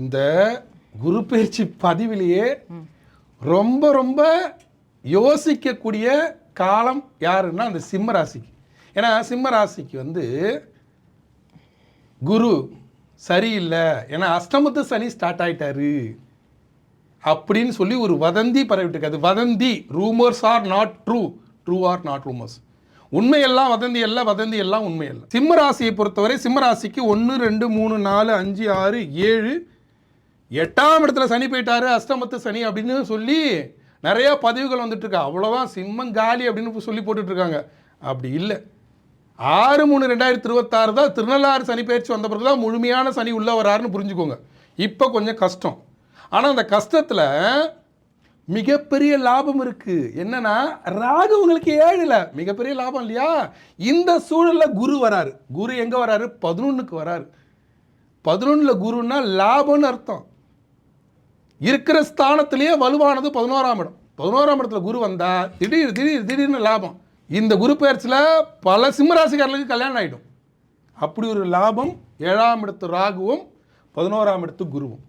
இந்த குரு பயிற்சி பதிவிலேயே ரொம்ப ரொம்ப யோசிக்கக்கூடிய காலம் யாருன்னா அந்த சிம்ம ராசிக்கு. ஏன்னா சிம்ம ராசிக்கு வந்து குரு சரியில்லை, ஏன்னா அஷ்டமத்து சனி ஸ்டார்ட் ஆயிட்டாரு அப்படின்னு சொல்லி ஒரு வதந்தி பரவிட்டு இருக்காது. வதந்தி, rumours are not true, true are not rumours. உண்மையெல்லாம் வதந்தி எல்லாம், வதந்தி எல்லாம் உண்மையல்ல. சிம்ம ராசியை பொறுத்தவரை சிம்ம ராசிக்கு 1 2 3 4 5 6 7 8ஆம் இடத்துல சனி போயிட்டாரு, அஷ்டமத்து சனி அப்படின்னு சொல்லி நிறைய பதிவுகள் வந்துட்டு இருக்கா. அவ்வளோதான் சிம்மம் காலி அப்படின்னு சொல்லி போட்டுட்டு இருக்காங்க. அப்படி இல்லை. 6/3/2026 தான் திருநள்ளாறு சனி பயிற்சி வந்த பிறகு தான் முழுமையான சனி உள்ள வராருன்னு புரிஞ்சுக்கோங்க. இப்போ கொஞ்சம் கஷ்டம். ஆனால் அந்த கஷ்டத்தில் மிகப்பெரிய லாபம் இருக்கு. என்னன்னா ராகு உங்களுக்கு 7ல் மிகப்பெரிய லாபம் இல்லையா? இந்த சூழலில் குரு வராரு. குரு எங்கே வராரு? 11க்கு வராரு. 11ல் குருன்னா லாபம்னு அர்த்தம். இருக்கிற ஸ்தானத்திலேயே வலுவானது 11ஆம் இடம். 11ஆம் இடத்துல குரு வந்தா திடீர்னு லாபம். இந்த குரு பயிற்சியில் பல சிம்மராசிக்காரர்களுக்கு கல்யாணம் ஆகிடும். அப்படி ஒரு லாபம் 7ஆம் இடத்து ராகுவும் 11ஆம் இடத்து குருவும்.